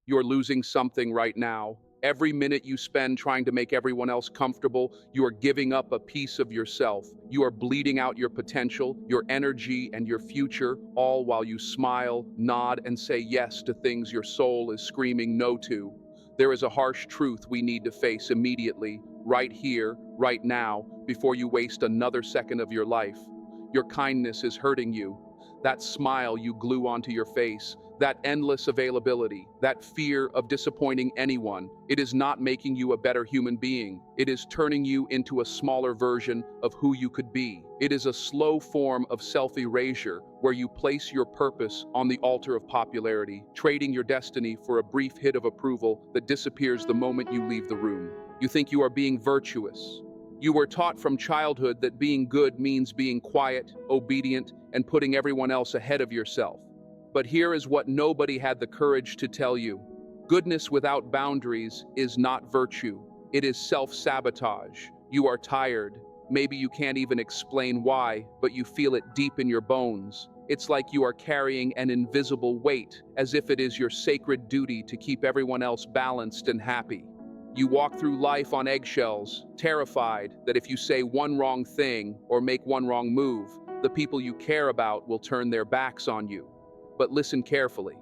You're losing something right now. Every minute you spend trying to make everyone else comfortable, you are giving up a piece of yourself. You are bleeding out your potential, your energy, and your future, all while you smile, nod, and say yes to things your soul is screaming no to. There is a harsh truth we need to face immediately, right here, right now, before you waste another second of your life. Your kindness is hurting you. That smile you glue onto your face, that endless availability, that fear of disappointing anyone, it is not making you a better human being. It is turning you into a smaller version of who you could be. It is a slow form of self-erasure where you place your purpose on the altar of popularity, trading your destiny for a brief hit of approval that disappears the moment you leave the room. You think you are being virtuous. You were taught from childhood that being good means being quiet, obedient, and putting everyone else ahead of yourself. But here is what nobody had the courage to tell you. Goodness without boundaries is not virtue. It is self-sabotage. You are tired. Maybe you can't even explain why, but you feel it deep in your bones. It's like you are carrying an invisible weight, as if it is your sacred duty to keep everyone else balanced and happy. You walk through life on eggshells, terrified that if you say one wrong thing or make one wrong move, the people you care about will turn their backs on you. But listen carefully.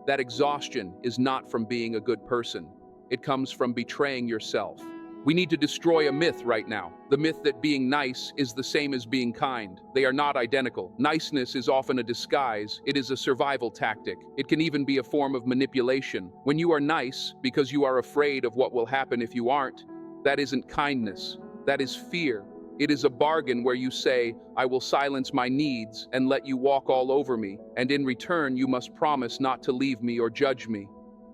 That exhaustion is not from being a good person. It comes from betraying yourself. We need to destroy a myth right now. The myth that being nice is the same as being kind. They are not identical. Niceness is often a disguise. It is a survival tactic. It can even be a form of manipulation. When you are nice because you are afraid of what will happen if you aren't, that isn't kindness. That is fear. It is a bargain where you say, I will silence my needs and let you walk all over me, and in return you must promise not to leave me or judge me.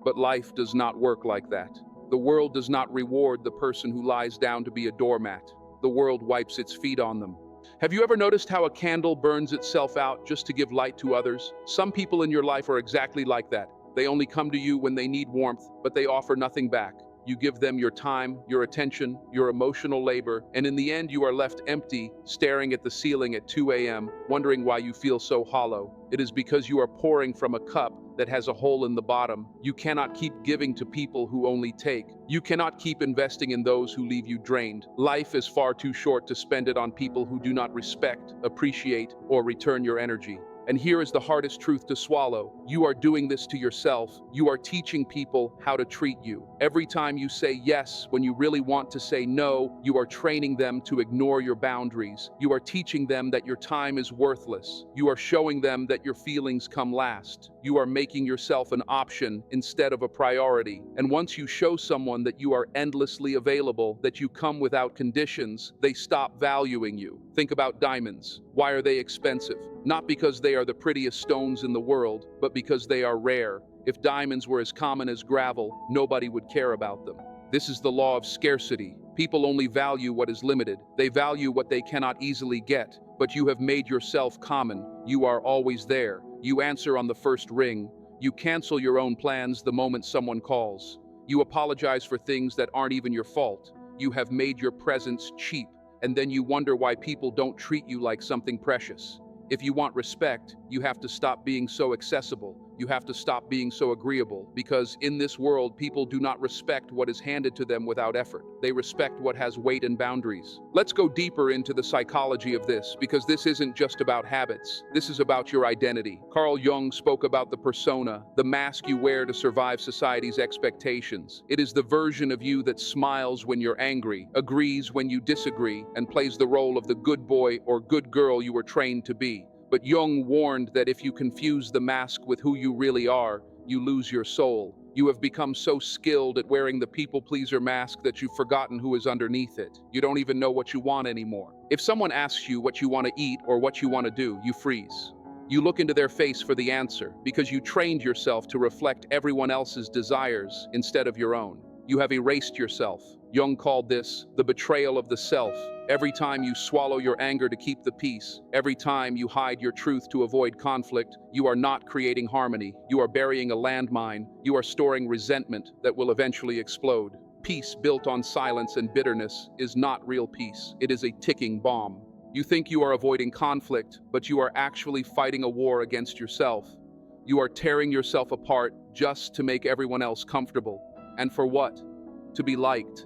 But life does not work like that. The world does not reward the person who lies down to be a doormat. The world wipes its feet on them. Have you ever noticed how a candle burns itself out just to give light to others? Some people in your life are exactly like that. They only come to you when they need warmth, but they offer nothing back. You give them your time, your attention, your emotional labor, and in the end you are left empty, staring at the ceiling at 2 a.m., wondering why you feel so hollow. It is because you are pouring from a cup that has a hole in the bottom. You cannot keep giving to people who only take. You cannot keep investing in those who leave you drained. Life is far too short to spend it on people who do not respect, appreciate, or return your energy. And here is the hardest truth to swallow. You are doing this to yourself. You are teaching people how to treat you. Every time you say yes when you really want to say no, you are training them to ignore your boundaries. You are teaching them that your time is worthless. You are showing them that your feelings come last. You are making yourself an option instead of a priority. And once you show someone that you are endlessly available, that you come without conditions, they stop valuing you. Think about diamonds. Why are they expensive? Not because they are the prettiest stones in the world, but because they are rare. If diamonds were as common as gravel, nobody would care about them. This is the law of scarcity. People only value what is limited. They value what they cannot easily get. But you have made yourself common. You are always there. You answer on the first ring. You cancel your own plans the moment someone calls. You apologize for things that aren't even your fault. You have made your presence cheap. And then you wonder why people don't treat you like something precious. If you want respect, you have to stop being so accessible. You have to stop being so agreeable, because in this world, people do not respect what is handed to them without effort. They respect what has weight and boundaries. Let's go deeper into the psychology of this, because this isn't just about habits. This is about your identity. Carl Jung spoke about the persona, the mask you wear to survive society's expectations. It is the version of you that smiles when you're angry, agrees when you disagree, and plays the role of the good boy or good girl you were trained to be. But Jung warned that if you confuse the mask with who you really are, you lose your soul. You have become so skilled at wearing the people-pleaser mask that you've forgotten who is underneath it. You don't even know what you want anymore. If someone asks you what you want to eat or what you want to do, you freeze. You look into their face for the answer, because you trained yourself to reflect everyone else's desires instead of your own. You have erased yourself. Jung called this the betrayal of the self. Every time you swallow your anger to keep the peace, every time you hide your truth to avoid conflict, you are not creating harmony. You are burying a landmine. You are storing resentment that will eventually explode. Peace built on silence and bitterness is not real peace. It is a ticking bomb. You think you are avoiding conflict, but you are actually fighting a war against yourself. You are tearing yourself apart just to make everyone else comfortable. And for what? To be liked.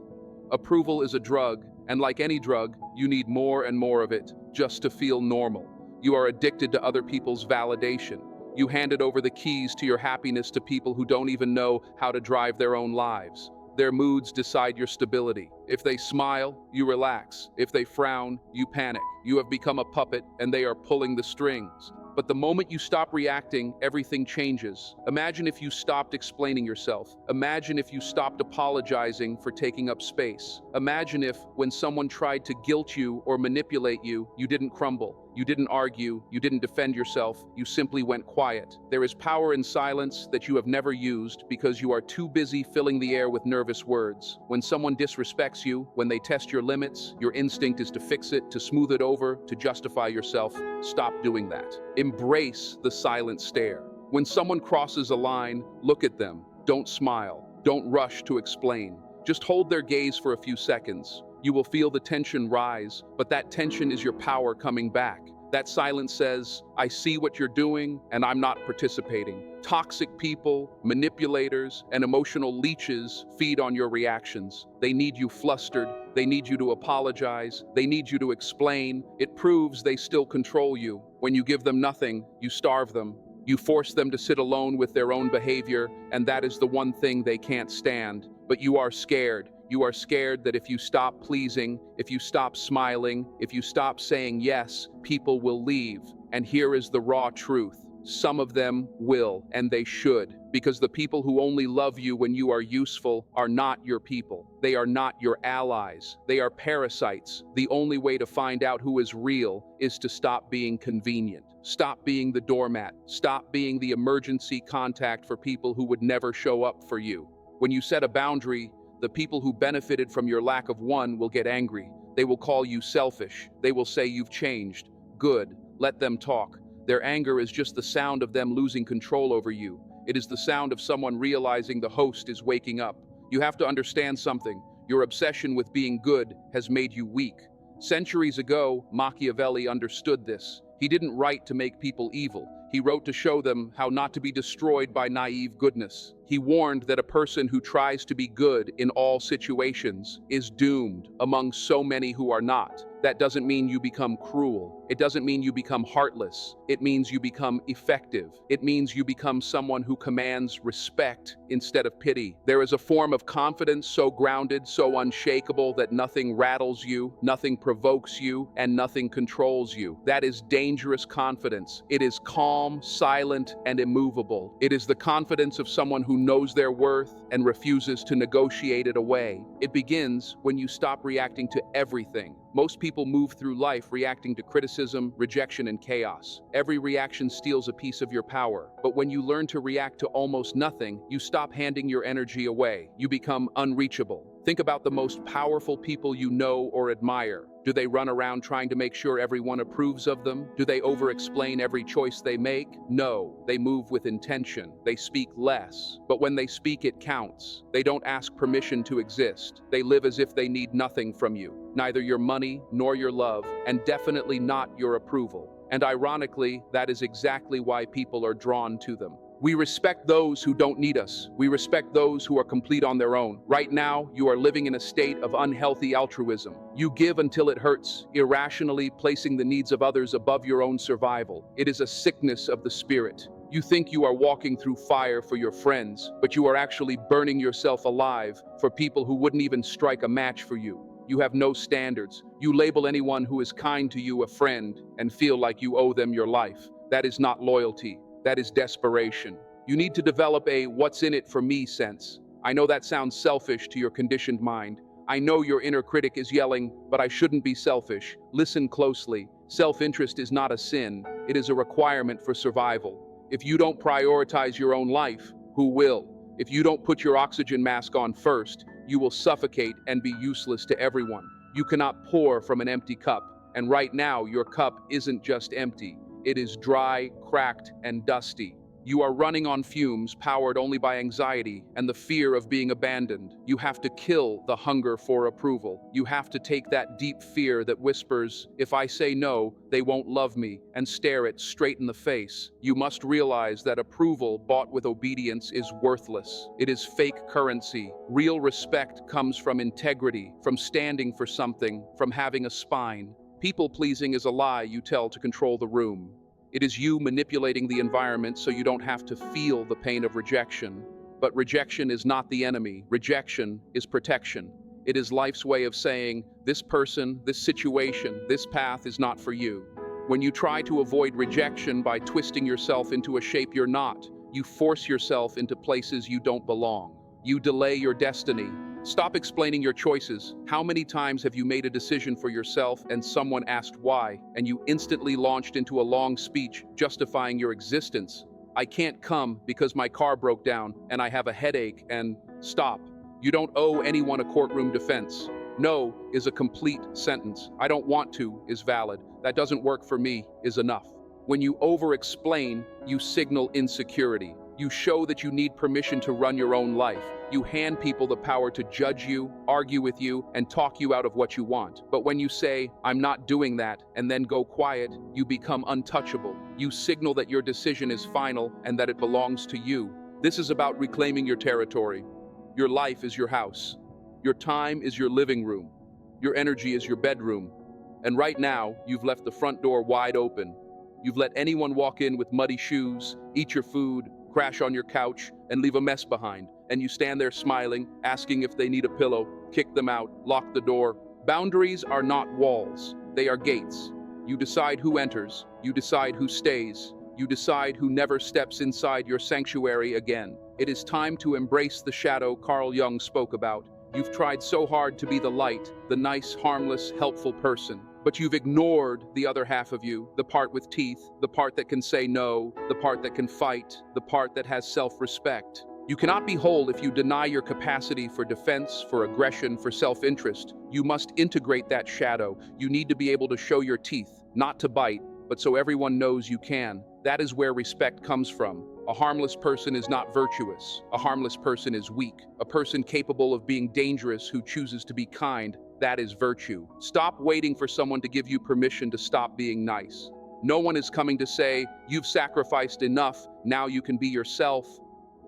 Approval is a drug, and like any drug, you need more and more of it just to feel normal. You are addicted to other people's validation. You handed over the keys to your happiness to people who don't even know how to drive their own lives. Their moods decide your stability. If they smile, you relax. If they frown, you panic. You have become a puppet, and they are pulling the strings. But the moment you stop reacting, everything changes. Imagine if you stopped explaining yourself. Imagine if you stopped apologizing for taking up space. Imagine if, when someone tried to guilt you or manipulate you, you didn't crumble. You didn't argue, you didn't defend yourself, you simply went quiet. There is power in silence that you have never used because you are too busy filling the air with nervous words. When someone disrespects you, when they test your limits, your instinct is to fix it, to smooth it over, to justify yourself. Stop doing that. Embrace the silent stare. When someone crosses a line, look at them. Don't smile. Don't rush to explain. Just hold their gaze for a few seconds. You will feel the tension rise, but that tension is your power coming back. That silence says, I see what you're doing, and I'm not participating. Toxic people, manipulators, and emotional leeches feed on your reactions. They need you flustered. They need you to apologize. They need you to explain. It proves they still control you. When you give them nothing, you starve them. You force them to sit alone with their own behavior, and that is the one thing they can't stand. But you are scared. You are scared that if you stop pleasing, if you stop smiling, if you stop saying yes, people will leave. And here is the raw truth. Some of them will, and they should, because the people who only love you when you are useful are not your people. They are not your allies. They are parasites. The only way to find out who is real is to stop being convenient. Stop being the doormat. Stop being the emergency contact for people who would never show up for you. When you set a boundary, the people who benefited from your lack of one will get angry. They will call you selfish. They will say you've changed. Good. Let them talk. Their anger is just the sound of them losing control over you. It is the sound of someone realizing the host is waking up. You have to understand something. Your obsession with being good has made you weak. Centuries ago, Machiavelli understood this. He didn't write to make people evil. He wrote to show them how not to be destroyed by naive goodness. He warned that a person who tries to be good in all situations is doomed among so many who are not. That doesn't mean you become cruel. It doesn't mean you become heartless. It means you become effective. It means you become someone who commands respect instead of pity. There is a form of confidence so grounded, so unshakable that nothing rattles you, nothing provokes you, and nothing controls you. That is dangerous confidence. It is calm, silent, and immovable. It is the confidence of someone who knows their worth and refuses to negotiate it away. It begins when you stop reacting to everything. Most people move through life reacting to criticism, rejection, and chaos. Every reaction steals a piece of your power. But when you learn to react to almost nothing, you stop handing your energy away. You become unreachable. Think about the most powerful people you know or admire. Do they run around trying to make sure everyone approves of them? Do they over-explain every choice they make? No, they move with intention. They speak less. But when they speak, it counts. They don't ask permission to exist. They live as if they need nothing from you. Neither your money, nor your love, and definitely not your approval. And ironically, that is exactly why people are drawn to them. We respect those who don't need us. We respect those who are complete on their own. Right now, you are living in a state of unhealthy altruism. You give until it hurts, irrationally placing the needs of others above your own survival. It is a sickness of the spirit. You think you are walking through fire for your friends, but you are actually burning yourself alive for people who wouldn't even strike a match for you. You have no standards. You label anyone who is kind to you a friend and feel like you owe them your life. That is not loyalty. That is desperation. You need to develop a what's in it for me sense. I know that sounds selfish to your conditioned mind. I know your inner critic is yelling, but I shouldn't be selfish. Listen closely. Self-interest is not a sin. It is a requirement for survival. If you don't prioritize your own life, who will? If you don't put your oxygen mask on first, you will suffocate and be useless to everyone. You cannot pour from an empty cup. And right now, your cup isn't just empty. It is dry, cracked, and dusty. You are running on fumes powered only by anxiety and the fear of being abandoned. You have to kill the hunger for approval. You have to take that deep fear that whispers, if I say no, they won't love me, and stare it straight in the face. You must realize that approval bought with obedience is worthless. It is fake currency. Real respect comes from integrity, from standing for something, from having a spine. People-pleasing is a lie you tell to control the room. It is you manipulating the environment so you don't have to feel the pain of rejection. But rejection is not the enemy. Rejection is protection. It is life's way of saying, this person, this situation, this path is not for you. When you try to avoid rejection by twisting yourself into a shape you're not, you force yourself into places you don't belong. You delay your destiny. Stop explaining your choices. How many times have you made a decision for yourself and someone asked why, and you instantly launched into a long speech justifying your existence? I can't come because my car broke down and I have a headache and stop. You don't owe anyone a courtroom defense. No is a complete sentence. I don't want to is valid. That doesn't work for me is enough. When you over-explain, you signal insecurity. You show that you need permission to run your own life. You hand people the power to judge you, argue with you, and talk you out of what you want. But when you say, I'm not doing that, and then go quiet, you become untouchable. You signal that your decision is final and that it belongs to you. This is about reclaiming your territory. Your life is your house. Your time is your living room. Your energy is your bedroom. And right now, you've left the front door wide open. You've let anyone walk in with muddy shoes, eat your food, crash on your couch, and leave a mess behind. And you stand there smiling, asking if they need a pillow, kick them out, lock the door. Boundaries are not walls, they are gates. You decide who enters, you decide who stays, you decide who never steps inside your sanctuary again. It is time to embrace the shadow Carl Jung spoke about. You've tried so hard to be the light, the nice, harmless, helpful person. But you've ignored the other half of you, the part with teeth, the part that can say no, the part that can fight, the part that has self-respect. You cannot be whole if you deny your capacity for defense, for aggression, for self-interest. You must integrate that shadow. You need to be able to show your teeth, not to bite, but so everyone knows you can. That is where respect comes from. A harmless person is not virtuous. A harmless person is weak. A person capable of being dangerous who chooses to be kind, that is virtue. Stop waiting for someone to give you permission to stop being nice. No one is coming to say, you've sacrificed enough, now you can be yourself.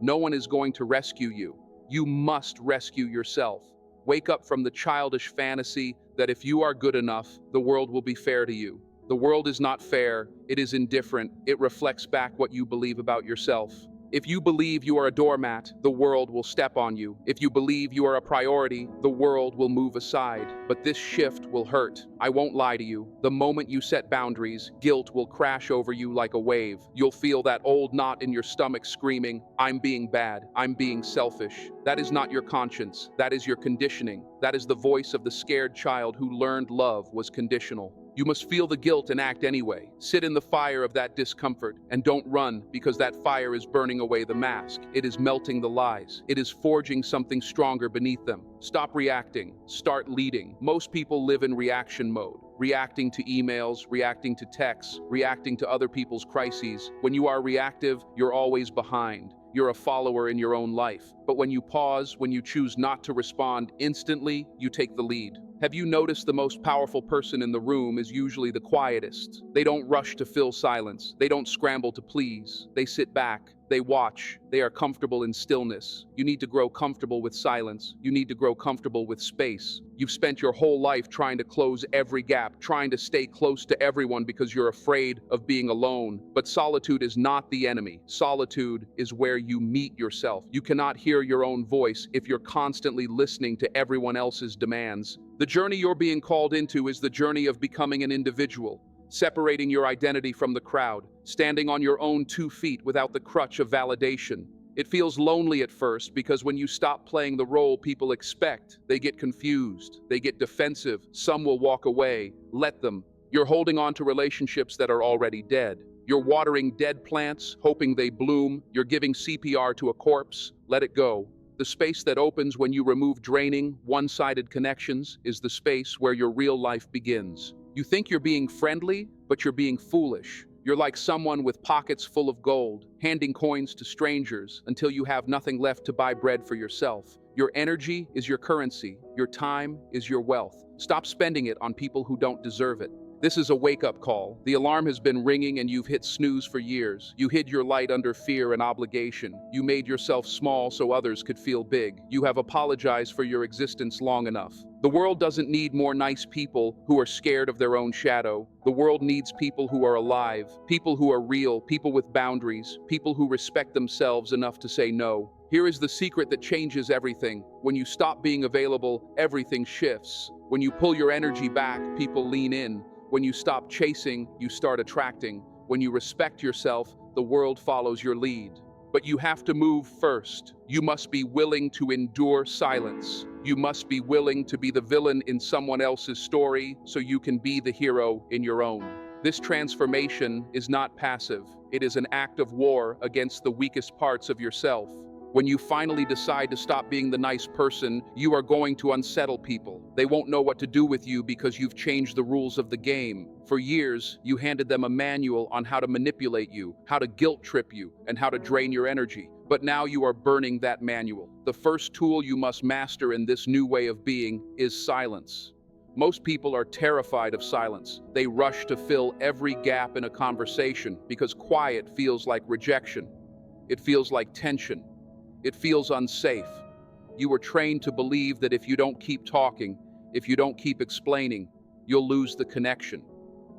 No one is going to rescue you. You must rescue yourself. Wake up from the childish fantasy that if you are good enough, the world will be fair to you. The world is not fair, it is indifferent, it reflects back what you believe about yourself. If you believe you are a doormat, the world will step on you. If you believe you are a priority, the world will move aside. But this shift will hurt. I won't lie to you. The moment you set boundaries, guilt will crash over you like a wave. You'll feel that old knot in your stomach screaming, I'm being bad, I'm being selfish. That is not your conscience. That is your conditioning. That is the voice of the scared child who learned love was conditional. You must feel the guilt and act anyway. Sit in the fire of that discomfort and don't run because that fire is burning away the mask. It is melting the lies. It is forging something stronger beneath them. Stop reacting. Start leading. Most people live in reaction mode. Reacting to emails, reacting to texts, reacting to other people's crises. When you are reactive, you're always behind. You're a follower in your own life. But when you pause, when you choose not to respond instantly, you take the lead. Have you noticed the most powerful person in the room is usually the quietest? They don't rush to fill silence. They don't scramble to please. They sit back. They watch. They are comfortable in stillness. You need to grow comfortable with silence. You need to grow comfortable with space. You've spent your whole life trying to close every gap, trying to stay close to everyone because you're afraid of being alone. But solitude is not the enemy. Solitude is where you meet yourself. You cannot hear your own voice if you're constantly listening to everyone else's demands. The journey you're being called into is the journey of becoming an individual, separating your identity from the crowd, standing on your own 2 feet without the crutch of validation. It feels lonely at first because when you stop playing the role people expect, they get confused, they get defensive, some will walk away. Let them. You're holding on to relationships that are already dead. You're watering dead plants, hoping they bloom. You're giving CPR to a corpse. Let it go. The space that opens when you remove draining, one-sided connections is the space where your real life begins. You think you're being friendly, but you're being foolish. You're like someone with pockets full of gold, handing coins to strangers until you have nothing left to buy bread for yourself. Your energy is your currency. Your time is your wealth. Stop spending it on people who don't deserve it. This is a wake-up call. The alarm has been ringing and you've hit snooze for years. You hid your light under fear and obligation. You made yourself small so others could feel big. You have apologized for your existence long enough. The world doesn't need more nice people who are scared of their own shadow. The world needs people who are alive, people who are real, people with boundaries, people who respect themselves enough to say no. Here is the secret that changes everything. When you stop being available, everything shifts. When you pull your energy back, people lean in. When you stop chasing, you start attracting. When you respect yourself, the world follows your lead. But you have to move first. You must be willing to endure silence. You must be willing to be the villain in someone else's story so you can be the hero in your own. This transformation is not passive. It is an act of war against the weakest parts of yourself. When you finally decide to stop being the nice person, you are going to unsettle people. They won't know what to do with you because you've changed the rules of the game. For years, you handed them a manual on how to manipulate you, how to guilt trip you, and how to drain your energy. But now you are burning that manual. The first tool you must master in this new way of being is silence. Most people are terrified of silence. They rush to fill every gap in a conversation because quiet feels like rejection. It feels like tension. It feels unsafe. You were trained to believe that if you don't keep talking, if you don't keep explaining, you'll lose the connection.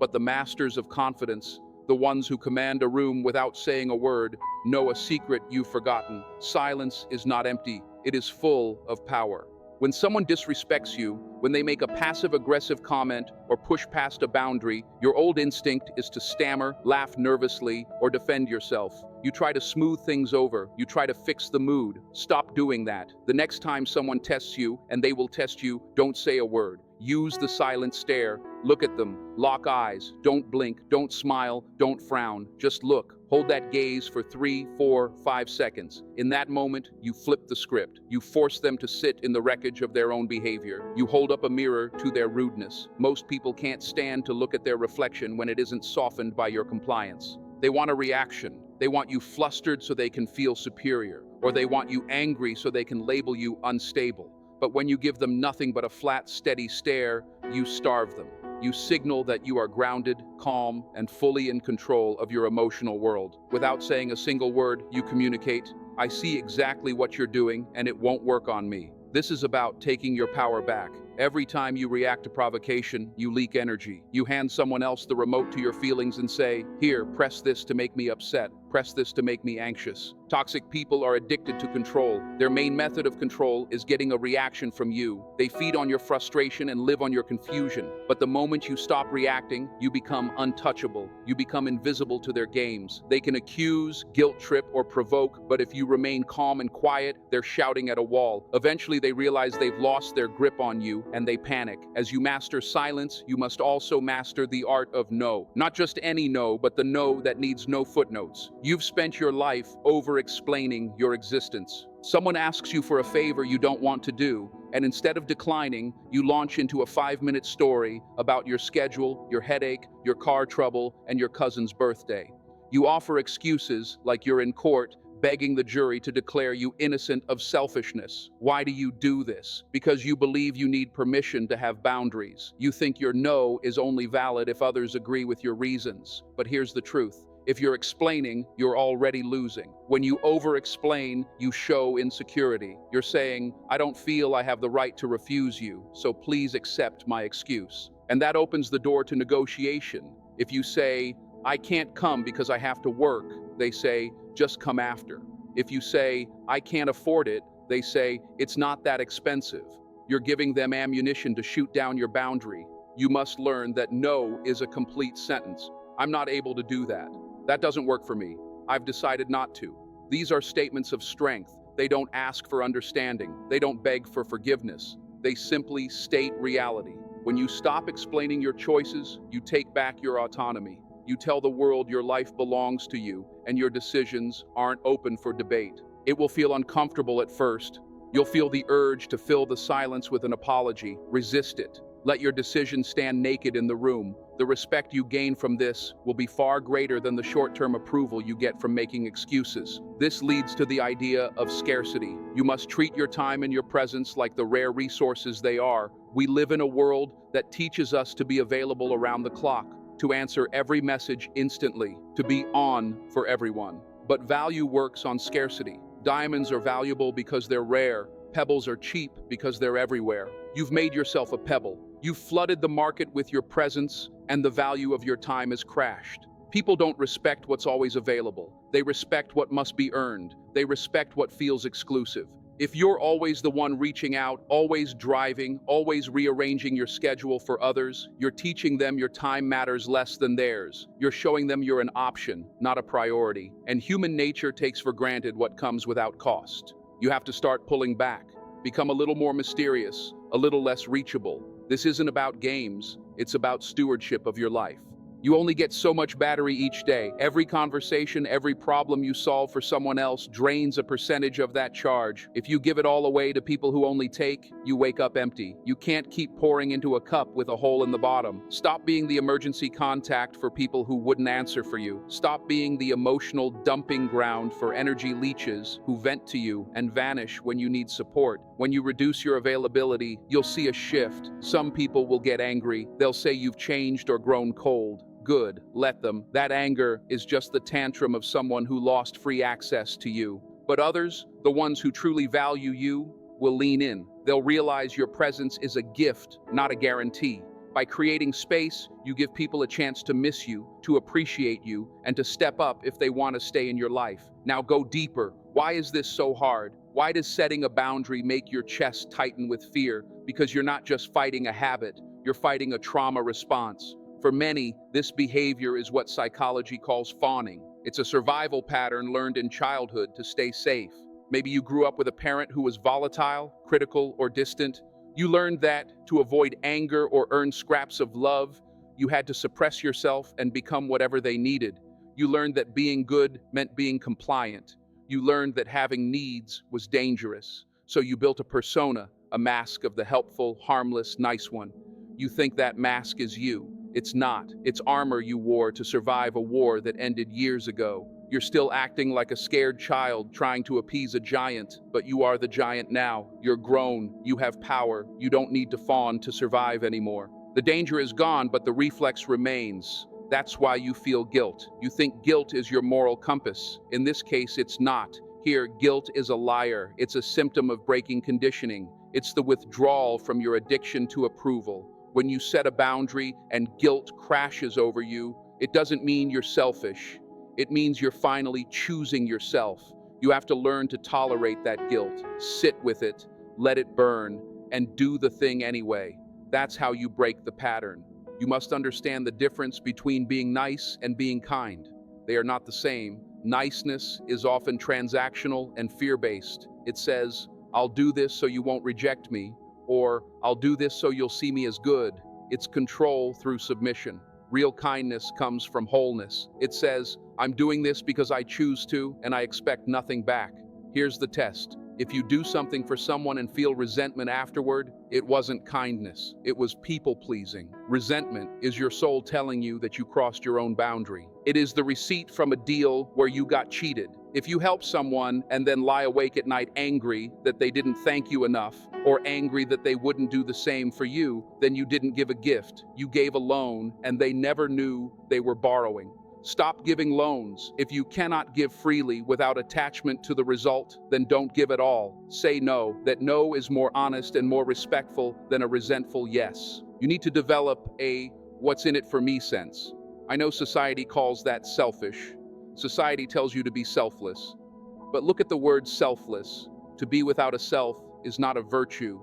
But the masters of confidence, the ones who command a room without saying a word, know a secret you've forgotten. Silence is not empty. It is full of power. When someone disrespects you, when they make a passive-aggressive comment or push past a boundary, your old instinct is to stammer, laugh nervously, or defend yourself. You try to smooth things over. You try to fix the mood. Stop doing that. The next time someone tests you, and they will test you, don't say a word. Use the silent stare. Look at them. Lock eyes. Don't blink. Don't smile. Don't frown. Just look. Hold that gaze for 3, 4, 5 seconds. In that moment, you flip the script. You force them to sit in the wreckage of their own behavior. You hold up a mirror to their rudeness. Most people can't stand to look at their reflection when it isn't softened by your compliance. They want a reaction. They want you flustered so they can feel superior, or they want you angry so they can label you unstable. But when you give them nothing but a flat, steady stare, you starve them. You signal that you are grounded, calm, and fully in control of your emotional world. Without saying a single word, you communicate, "I see exactly what you're doing, and it won't work on me." This is about taking your power back. Every time you react to provocation, you leak energy. You hand someone else the remote to your feelings and say, "Here, press this to make me upset. Press this to make me anxious." Toxic people are addicted to control. Their main method of control is getting a reaction from you. They feed on your frustration and live on your confusion. But the moment you stop reacting, you become untouchable. You become invisible to their games. They can accuse, guilt trip, or provoke, but if you remain calm and quiet, they're shouting at a wall. Eventually, they realize they've lost their grip on you, and they panic. As you master silence, you must also master the art of no. Not just any no, but the no that needs no footnotes. You've spent your life over-explaining your existence. Someone asks you for a favor you don't want to do, and instead of declining, you launch into a 5-minute story about your schedule, your headache, your car trouble, and your cousin's birthday. You offer excuses like you're in court, begging the jury to declare you innocent of selfishness. Why do you do this? Because you believe you need permission to have boundaries. You think your no is only valid if others agree with your reasons. But here's the truth. If you're explaining, you're already losing. When you over-explain, you show insecurity. You're saying, "I don't feel I have the right to refuse you, so please accept my excuse." And that opens the door to negotiation. If you say, "I can't come because I have to work," they say, "Just come after." If you say, "I can't afford it," they say, "It's not that expensive." You're giving them ammunition to shoot down your boundary. You must learn that no is a complete sentence. "I'm not able to do that. That doesn't work for me. I've decided not to." These are statements of strength. They don't ask for understanding. They don't beg for forgiveness. They simply state reality. When you stop explaining your choices, you take back your autonomy. You tell the world your life belongs to you, and your decisions aren't open for debate. It will feel uncomfortable at first. You'll feel the urge to fill the silence with an apology. Resist it. Let your decision stand naked in the room. The respect you gain from this will be far greater than the short-term approval you get from making excuses. This leads to the idea of scarcity. You must treat your time and your presence like the rare resources they are. We live in a world that teaches us to be available around the clock, to answer every message instantly, to be on for everyone. But value works on scarcity. Diamonds are valuable because they're rare. Pebbles are cheap because they're everywhere. You've made yourself a pebble. You've flooded the market with your presence, and the value of your time has crashed. People don't respect what's always available. They respect what must be earned. They respect what feels exclusive. If you're always the one reaching out, always driving, always rearranging your schedule for others, you're teaching them your time matters less than theirs. You're showing them you're an option, not a priority. And human nature takes for granted what comes without cost. You have to start pulling back, become a little more mysterious, a little less reachable. This isn't about games, it's about stewardship of your life. You only get so much battery each day. Every conversation, every problem you solve for someone else drains a percentage of that charge. If you give it all away to people who only take, you wake up empty. You can't keep pouring into a cup with a hole in the bottom. Stop being the emergency contact for people who wouldn't answer for you. Stop being the emotional dumping ground for energy leeches who vent to you and vanish when you need support. When you reduce your availability, you'll see a shift. Some people will get angry. They'll say you've changed or grown cold. Good, let them. That anger is just the tantrum of someone who lost free access to you. But others, the ones who truly value you, will lean in. They'll realize your presence is a gift, not a guarantee. By creating space, you give people a chance to miss you, to appreciate you, and to step up if they want to stay in your life. Now go deeper. Why is this so hard? Why does setting a boundary make your chest tighten with fear? Because you're not just fighting a habit, you're fighting a trauma response. For many, this behavior is what psychology calls fawning. It's a survival pattern learned in childhood to stay safe. Maybe you grew up with a parent who was volatile, critical, or distant. You learned that to avoid anger or earn scraps of love, you had to suppress yourself and become whatever they needed. You learned that being good meant being compliant. You learned that having needs was dangerous. So you built a persona, a mask of the helpful, harmless, nice one. You think that mask is you. It's not. It's armor you wore to survive a war that ended years ago. You're still acting like a scared child trying to appease a giant, but you are the giant now. You're grown. You have power. You don't need to fawn to survive anymore. The danger is gone, but the reflex remains. That's why you feel guilt. You think guilt is your moral compass. In this case, it's not. Here, guilt is a liar. It's a symptom of breaking conditioning. It's the withdrawal from your addiction to approval. When you set a boundary and guilt crashes over you, it doesn't mean you're selfish. It means you're finally choosing yourself. You have to learn to tolerate that guilt, sit with it, let it burn, and do the thing anyway. That's how you break the pattern. You must understand the difference between being nice and being kind. They are not the same. Niceness is often transactional and fear-based. It says, I'll do this so you won't reject me, or I'll do this so you'll see me as good. It's control through submission. Real kindness comes from wholeness. It says, I'm doing this because I choose to, and I expect nothing back. Here's the test. If you do something for someone and feel resentment afterward, it wasn't kindness. It was people-pleasing. Resentment is your soul telling you that you crossed your own boundary. It is the receipt from a deal where you got cheated. If you help someone and then lie awake at night angry that they didn't thank you enough, or angry that they wouldn't do the same for you, then you didn't give a gift. You gave a loan, and they never knew they were borrowing. Stop giving loans. If you cannot give freely without attachment to the result, then don't give at all. Say no. That no is more honest and more respectful than a resentful yes. You need to develop a what's in it for me sense. I know society calls that selfish. Society tells you to be selfless. But look at the word selfless. To be without a self is not a virtue.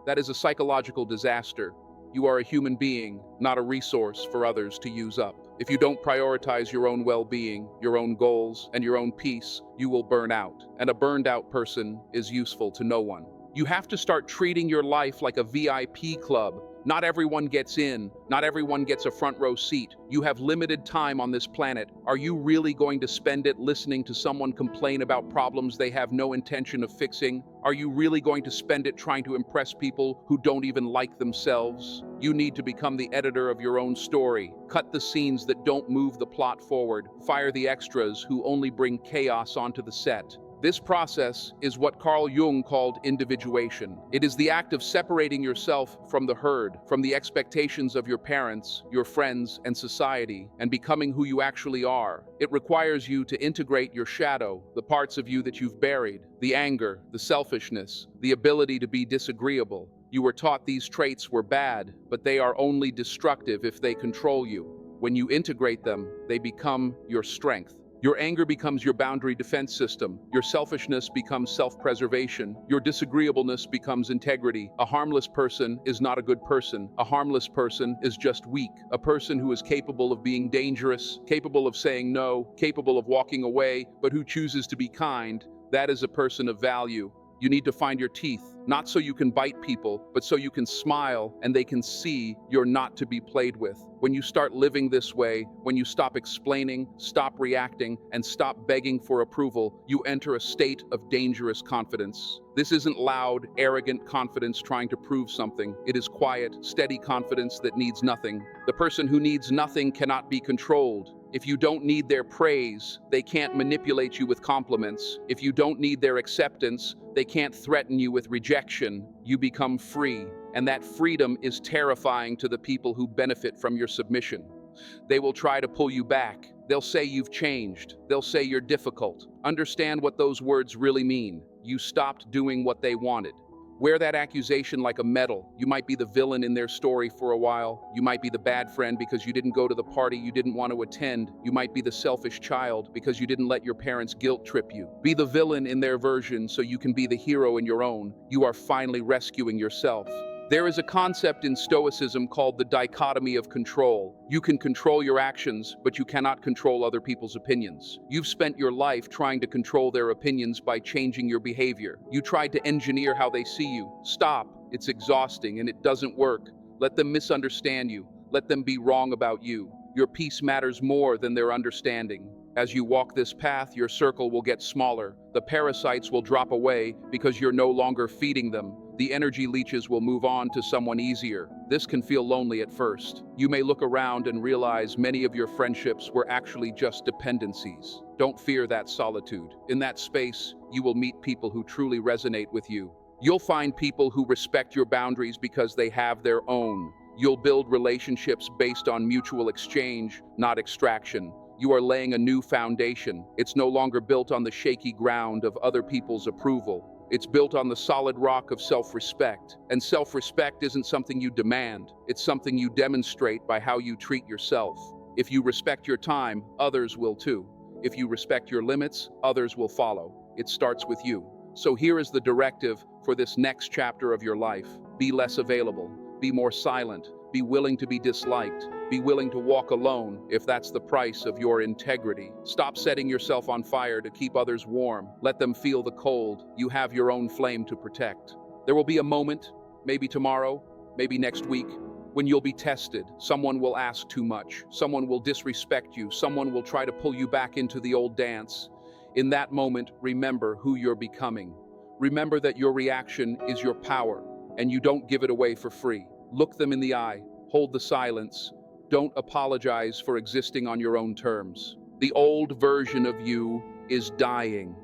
That is a psychological disaster. You are a human being, not a resource for others to use up. If you don't prioritize your own well-being, your own goals, and your own peace, you will burn out. And a burned-out person is useful to no one. You have to start treating your life like a VIP club. Not everyone gets in. Not everyone gets a front row seat. You have limited time on this planet. Are you really going to spend it listening to someone complain about problems they have no intention of fixing? Are you really going to spend it trying to impress people who don't even like themselves? You need to become the editor of your own story. Cut the scenes that don't move the plot forward. Fire the extras who only bring chaos onto the set. This process is what Carl Jung called individuation. It is the act of separating yourself from the herd, from the expectations of your parents, your friends, and society, and becoming who you actually are. It requires you to integrate your shadow, the parts of you that you've buried, the anger, the selfishness, the ability to be disagreeable. You were taught these traits were bad, but they are only destructive if they control you. When you integrate them, they become your strength. Your anger becomes your boundary defense system. Your selfishness becomes self-preservation. Your disagreeableness becomes integrity. A harmless person is not a good person. A harmless person is just weak. A person who is capable of being dangerous, capable of saying no, capable of walking away, but who chooses to be kind, that is a person of value. You need to find your teeth, not so you can bite people, but so you can smile and they can see you're not to be played with. When you start living this way, when you stop explaining, stop reacting, and stop begging for approval, you enter a state of dangerous confidence. This isn't loud, arrogant confidence trying to prove something. It is quiet, steady confidence that needs nothing. The person who needs nothing cannot be controlled. If you don't need their praise, they can't manipulate you with compliments. If you don't need their acceptance, they can't threaten you with rejection. You become free, and that freedom is terrifying to the people who benefit from your submission. They will try to pull you back. They'll say you've changed. They'll say you're difficult. Understand what those words really mean. You stopped doing what they wanted. Wear that accusation like a medal. You might be the villain in their story for a while. You might be the bad friend because you didn't go to the party you didn't want to attend. You might be the selfish child because you didn't let your parents guilt trip you. Be the villain in their version so you can be the hero in your own. You are finally rescuing yourself. There is a concept in Stoicism called the dichotomy of control. You can control your actions, but you cannot control other people's opinions. You've spent your life trying to control their opinions by changing your behavior. You tried to engineer how they see you. Stop. It's exhausting and it doesn't work. Let them misunderstand you. Let them be wrong about you. Your peace matters more than their understanding. As you walk this path, your circle will get smaller. The parasites will drop away because you're no longer feeding them. The energy leeches will move on to someone easier. This can feel lonely at first. You may look around and realize many of your friendships were actually just dependencies. Don't fear that solitude. In that space, you will meet people who truly resonate with you. You'll find people who respect your boundaries because they have their own. You'll build relationships based on mutual exchange, not extraction. You are laying a new foundation. It's no longer built on the shaky ground of other people's approval. It's built on the solid rock of self-respect. And self-respect isn't something you demand. It's something you demonstrate by how you treat yourself. If you respect your time, others will too. If you respect your limits, others will follow. It starts with you. So here is the directive for this next chapter of your life. Be less available. Be more silent. Be willing to be disliked. Be willing to walk alone if that's the price of your integrity. Stop setting yourself on fire to keep others warm. Let them feel the cold. You have your own flame to protect. There will be a moment, maybe tomorrow, maybe next week, when you'll be tested. Someone will ask too much. Someone will disrespect you. Someone will try to pull you back into the old dance. In that moment, remember who you're becoming. Remember that your reaction is your power, and you don't give it away for free. Look them in the eye. Hold the silence. Don't apologize for existing on your own terms. The old version of you is dying.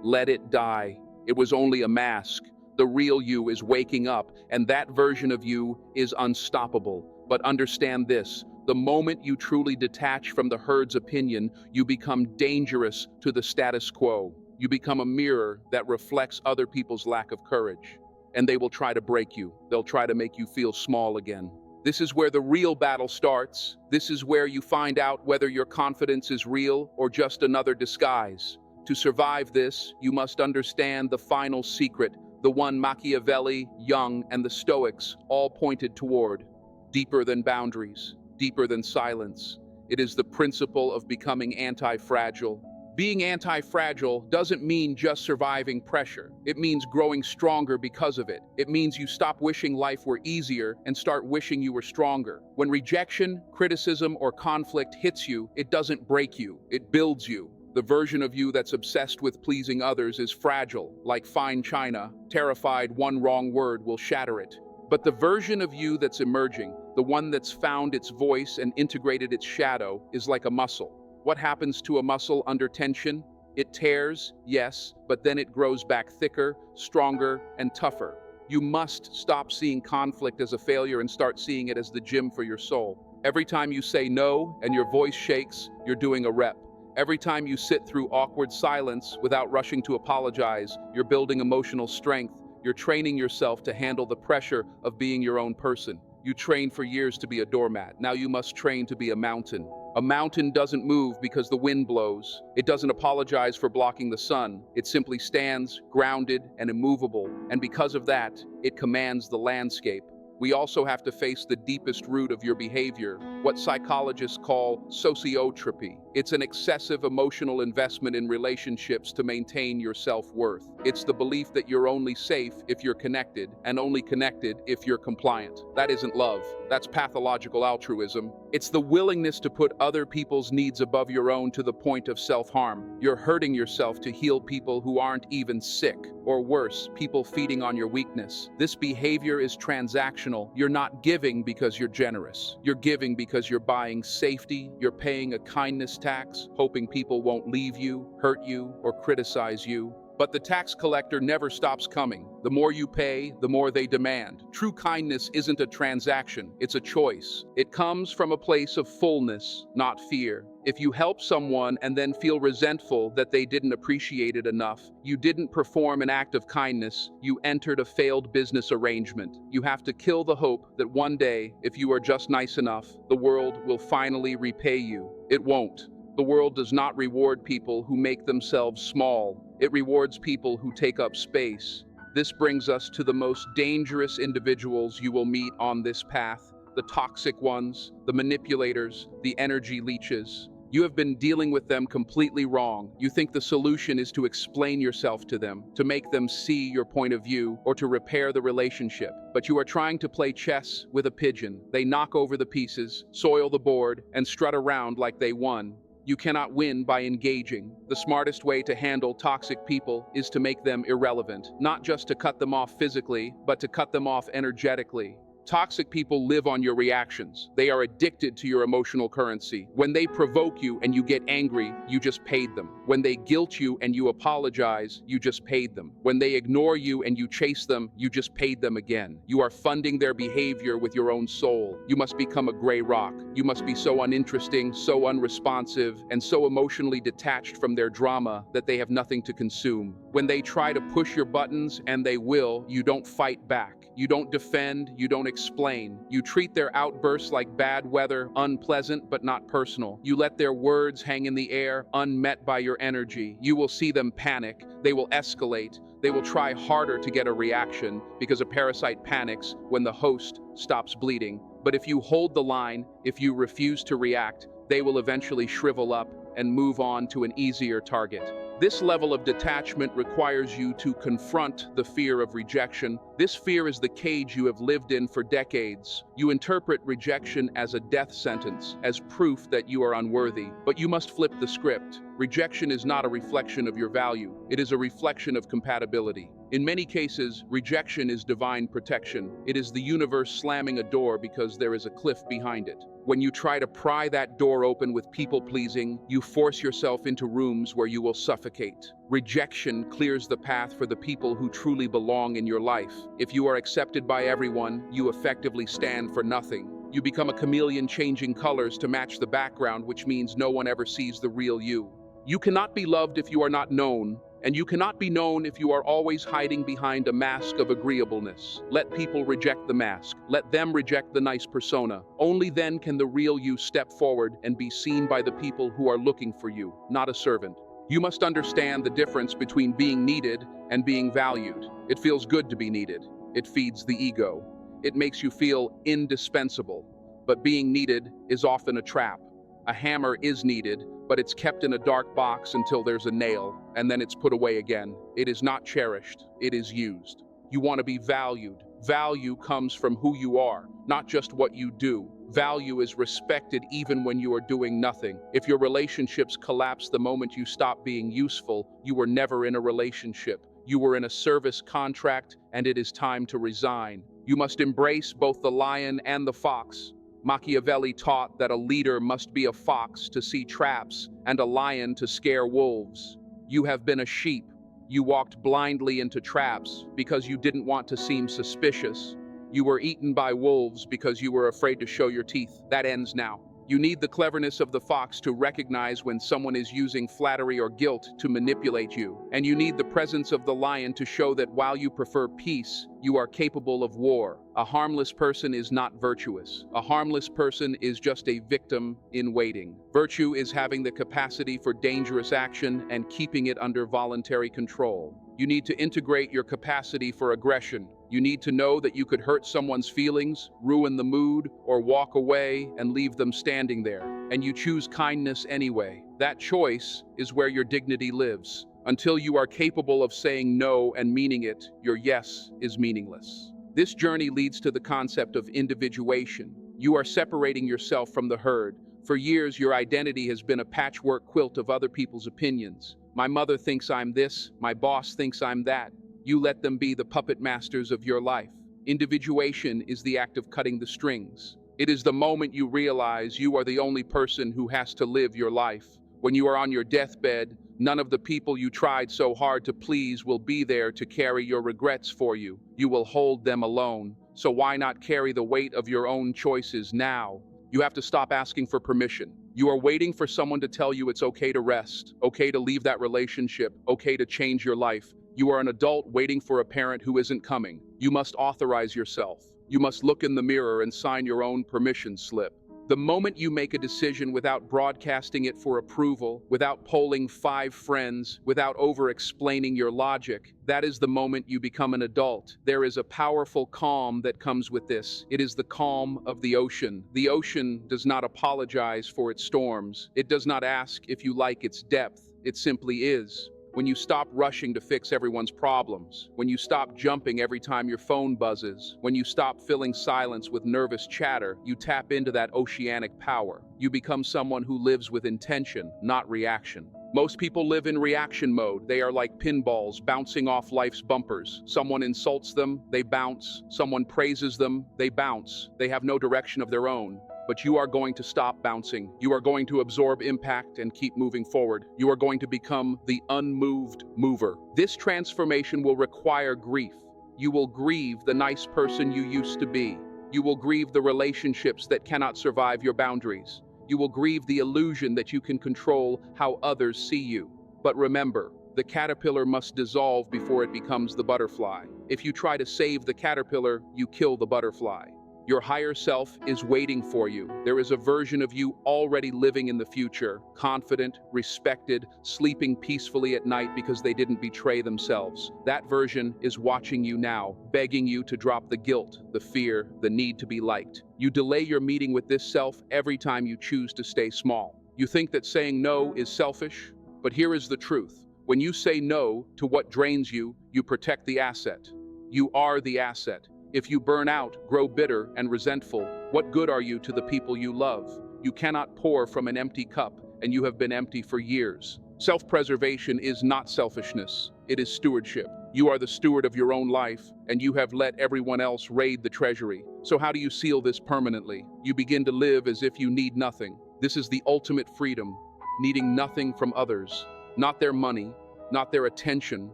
Let it die. It was only a mask. The real you is waking up, and that version of you is unstoppable. But understand this, the moment you truly detach from the herd's opinion, you become dangerous to the status quo. You become a mirror that reflects other people's lack of courage. And they will try to break you. They'll try to make you feel small again. This is where the real battle starts. This is where you find out whether your confidence is real or just another disguise. To survive this, you must understand the final secret, the one Machiavelli, Jung, and the Stoics all pointed toward. Deeper than boundaries, deeper than silence. It is the principle of becoming anti-fragile. Being anti-fragile doesn't mean just surviving pressure. It means growing stronger because of it. It means you stop wishing life were easier and start wishing you were stronger. When rejection, criticism, or conflict hits you, it doesn't break you, it builds you. The version of you that's obsessed with pleasing others is fragile, like fine china, terrified one wrong word will shatter it. But the version of you that's emerging, the one that's found its voice and integrated its shadow, is like a muscle. What happens to a muscle under tension? It tears, yes, but then it grows back thicker, stronger, and tougher. You must stop seeing conflict as a failure and start seeing it as the gym for your soul. Every time you say no and your voice shakes, you're doing a rep. Every time you sit through awkward silence without rushing to apologize, you're building emotional strength. You're training yourself to handle the pressure of being your own person. You trained for years to be a doormat. Now you must train to be a mountain. A mountain doesn't move because the wind blows. It doesn't apologize for blocking the sun. It simply stands, grounded and immovable. And because of that, it commands the landscape. We also have to face the deepest root of your behavior, what psychologists call sociotropy. It's an excessive emotional investment in relationships to maintain your self-worth. It's the belief that you're only safe if you're connected, and only connected if you're compliant. That isn't love. That's pathological altruism. It's the willingness to put other people's needs above your own to the point of self-harm. You're hurting yourself to heal people who aren't even sick, or worse, people feeding on your weakness. This behavior is transactional. You're not giving because you're generous. You're giving because you're buying safety. You're paying a kindness tax, hoping people won't leave you, hurt you, or criticize you. But the tax collector never stops coming. The more you pay, the more they demand. True kindness isn't a transaction, it's a choice. It comes from a place of fullness, not fear. If you help someone and then feel resentful that they didn't appreciate it enough, you didn't perform an act of kindness, you entered a failed business arrangement. You have to kill the hope that one day, if you are just nice enough, the world will finally repay you. It won't. The world does not reward people who make themselves small. It rewards people who take up space. This brings us to the most dangerous individuals you will meet on this path, the toxic ones, the manipulators, the energy leeches. You have been dealing with them completely wrong. You think the solution is to explain yourself to them, to make them see your point of view, or to repair the relationship. But you are trying to play chess with a pigeon. They knock over the pieces, soil the board, and strut around like they won. You cannot win by engaging. The smartest way to handle toxic people is to make them irrelevant, not just to cut them off physically, but to cut them off energetically. Toxic people live on your reactions. They are addicted to your emotional currency. When they provoke you and you get angry, you just paid them. When they guilt you and you apologize, you just paid them. When they ignore you and you chase them, you just paid them again. You are funding their behavior with your own soul. You must become a gray rock. You must be so uninteresting, so unresponsive, and so emotionally detached from their drama that they have nothing to consume. When they try to push your buttons, and they will, you don't fight back. You don't defend, you don't explain. You treat their outbursts like bad weather, unpleasant but not personal. You let their words hang in the air, unmet by your energy. You will see them panic, they will escalate, they will try harder to get a reaction because a parasite panics when the host stops bleeding. But if you hold the line, if you refuse to react, they will eventually shrivel up and move on to an easier target. This level of detachment requires you to confront the fear of rejection. This fear is the cage you have lived in for decades. You interpret rejection as a death sentence, as proof that you are unworthy. But you must flip the script. Rejection is not a reflection of your value. It is a reflection of compatibility. In many cases, rejection is divine protection. It is the universe slamming a door because there is a cliff behind it. When you try to pry that door open with people-pleasing, you force yourself into rooms where you will suffocate. Rejection clears the path for the people who truly belong in your life. If you are accepted by everyone, you effectively stand for nothing. You become a chameleon changing colors to match the background, which means no one ever sees the real you. You cannot be loved if you are not known, and you cannot be known if you are always hiding behind a mask of agreeableness. Let people reject the mask. Let them reject the nice persona. Only then can the real you step forward and be seen by the people who are looking for you, not a servant. You must understand the difference between being needed and being valued. It feels good to be needed. It feeds the ego. It makes you feel indispensable. But being needed is often a trap. A hammer is needed, but it's kept in a dark box until there's a nail, and then it's put away again. It is not cherished, it is used. You want to be valued. Value comes from who you are, not just what you do. Value is respected even when you are doing nothing. If your relationships collapse the moment you stop being useful, you were never in a relationship. You were in a service contract, and it is time to resign. You must embrace both the lion and the fox. Machiavelli taught that a leader must be a fox to see traps and a lion to scare wolves. You have been a sheep. You walked blindly into traps because you didn't want to seem suspicious. You were eaten by wolves because you were afraid to show your teeth. That ends now. You need the cleverness of the fox to recognize when someone is using flattery or guilt to manipulate you. And you need the presence of the lion to show that while you prefer peace, you are capable of war. A harmless person is not virtuous. A harmless person is just a victim in waiting. Virtue is having the capacity for dangerous action and keeping it under voluntary control. You need to integrate your capacity for aggression. You need to know that you could hurt someone's feelings, ruin the mood, or walk away and leave them standing there. And you choose kindness anyway. That choice is where your dignity lives. Until you are capable of saying no and meaning it, your yes is meaningless. This journey leads to the concept of individuation. You are separating yourself from the herd. For years, your identity has been a patchwork quilt of other people's opinions. My mother thinks I'm this, my boss thinks I'm that. You let them be the puppet masters of your life. Individuation is the act of cutting the strings. It is the moment you realize you are the only person who has to live your life. When you are on your deathbed, none of the people you tried so hard to please will be there to carry your regrets for you. You will hold them alone. So why not carry the weight of your own choices now? You have to stop asking for permission. You are waiting for someone to tell you it's okay to rest, okay to leave that relationship, okay to change your life. You are an adult waiting for a parent who isn't coming. You must authorize yourself. You must look in the mirror and sign your own permission slip. The moment you make a decision without broadcasting it for approval, without polling 5 friends, without over-explaining your logic, that is the moment you become an adult. There is a powerful calm that comes with this. It is the calm of the ocean. The ocean does not apologize for its storms. It does not ask if you like its depth. It simply is. When you stop rushing to fix everyone's problems, when you stop jumping every time your phone buzzes, when you stop filling silence with nervous chatter, you tap into that oceanic power. You become someone who lives with intention, not reaction. Most people live in reaction mode. They are like pinballs bouncing off life's bumpers. Someone insults them, they bounce. Someone praises them, they bounce. They have no direction of their own. But you are going to stop bouncing. You are going to absorb impact and keep moving forward. You are going to become the unmoved mover. This transformation will require grief. You will grieve the nice person you used to be. You will grieve the relationships that cannot survive your boundaries. You will grieve the illusion that you can control how others see you. But remember, the caterpillar must dissolve before it becomes the butterfly. If you try to save the caterpillar, you kill the butterfly. Your higher self is waiting for you. There is a version of you already living in the future, confident, respected, sleeping peacefully at night because they didn't betray themselves. That version is watching you now, begging you to drop the guilt, the fear, the need to be liked. You delay your meeting with this self every time you choose to stay small. You think that saying no is selfish, but here is the truth. When you say no to what drains you, you protect the asset. You are the asset. If you burn out, grow bitter and resentful, what good are you to the people you love? You cannot pour from an empty cup, and you have been empty for years. Self-preservation is not selfishness, it is stewardship. You are the steward of your own life, and you have let everyone else raid the treasury. So how do you seal this permanently? You begin to live as if you need nothing. This is the ultimate freedom, needing nothing from others. Not their money, not their attention,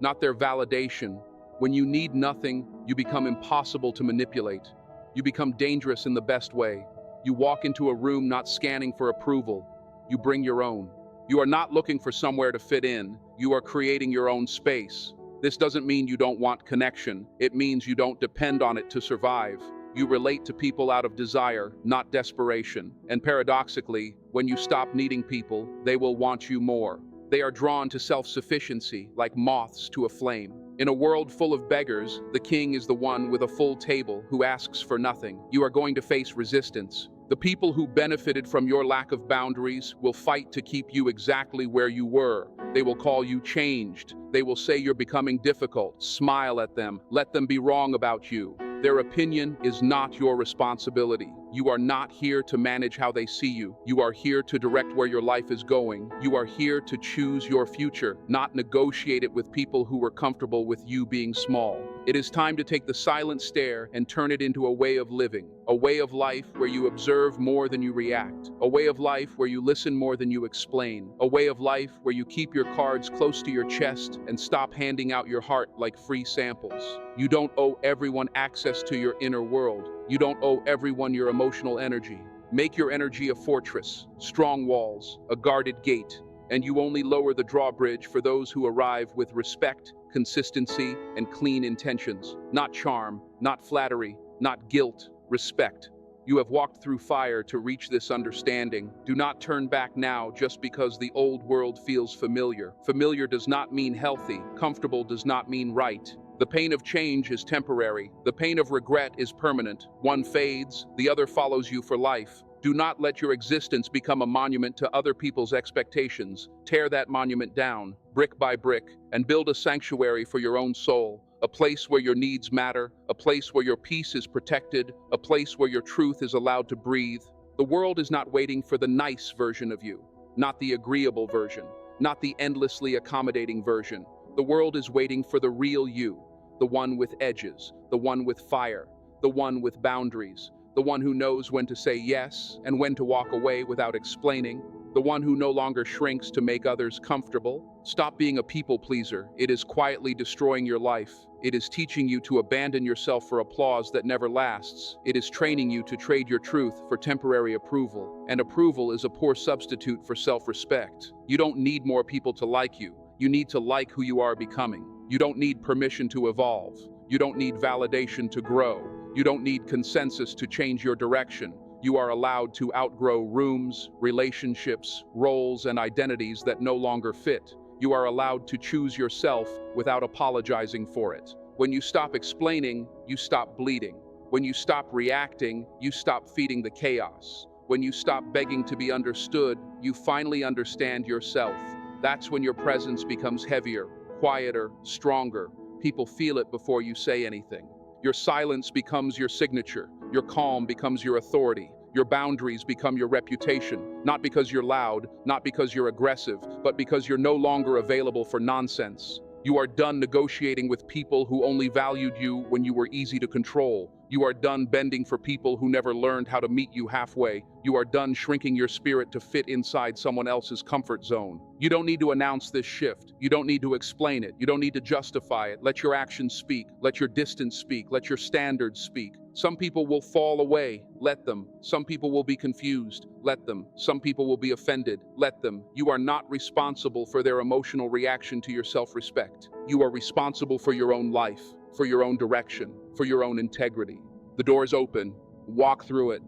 not their validation. When you need nothing, you become impossible to manipulate. You become dangerous in the best way. You walk into a room not scanning for approval. You bring your own. You are not looking for somewhere to fit in. You are creating your own space. This doesn't mean you don't want connection. It means you don't depend on it to survive. You relate to people out of desire, not desperation. And paradoxically, when you stop needing people, they will want you more. They are drawn to self-sufficiency, like moths to a flame. In a world full of beggars, the king is the one with a full table who asks for nothing. You are going to face resistance. The people who benefited from your lack of boundaries will fight to keep you exactly where you were. They will call you changed. They will say you're becoming difficult. Smile at them. Let them be wrong about you. Their opinion is not your responsibility. You are not here to manage how they see you. You are here to direct where your life is going. You are here to choose your future, not negotiate it with people who are comfortable with you being small. It is time to take the silent stare and turn it into a way of living, a way of life where you observe more than you react, a way of life where you listen more than you explain, a way of life where you keep your cards close to your chest and stop handing out your heart like free samples. You don't owe everyone access to your inner world. You don't owe everyone your emotional energy. Make your energy a fortress, strong walls, a guarded gate, and you only lower the drawbridge for those who arrive with respect, consistency, and clean intentions. Not charm, not flattery, not guilt, respect. You have walked through fire to reach this understanding. Do not turn back now just because the old world feels familiar. Familiar does not mean healthy. Comfortable does not mean right. The pain of change is temporary. The pain of regret is permanent. One fades, the other follows you for life. Do not let your existence become a monument to other people's expectations. Tear that monument down, brick by brick, and build a sanctuary for your own soul. A place where your needs matter, a place where your peace is protected, a place where your truth is allowed to breathe. The world is not waiting for the nice version of you, not the agreeable version, not the endlessly accommodating version. The world is waiting for the real you, the one with edges, the one with fire, the one with boundaries, the one who knows when to say yes and when to walk away without explaining, the one who no longer shrinks to make others comfortable. Stop being a people pleaser. It is quietly destroying your life. It is teaching you to abandon yourself for applause that never lasts. It is training you to trade your truth for temporary approval, and approval is a poor substitute for self-respect. You don't need more people to like you. You need to like who you are becoming. You don't need permission to evolve. You don't need validation to grow. You don't need consensus to change your direction. You are allowed to outgrow rooms, relationships, roles, and identities that no longer fit. You are allowed to choose yourself without apologizing for it. When you stop explaining, you stop bleeding. When you stop reacting, you stop feeding the chaos. When you stop begging to be understood, you finally understand yourself. That's when your presence becomes heavier, quieter, stronger. People feel it before you say anything. Your silence becomes your signature. Your calm becomes your authority. Your boundaries become your reputation, not because you're loud, not because you're aggressive, but because you're no longer available for nonsense. You are done negotiating with people who only valued you when you were easy to control. You are done bending for people who never learned how to meet you halfway. You are done shrinking your spirit to fit inside someone else's comfort zone. You don't need to announce this shift. You don't need to explain it. You don't need to justify it. Let your actions speak. Let your distance speak. Let your standards speak. Some people will fall away. Let them. Some people will be confused. Let them. Some people will be offended. Let them. You are not responsible for their emotional reaction to your self-respect. You are responsible for your own life, for your own direction, for your own integrity. The door is open. Walk through it.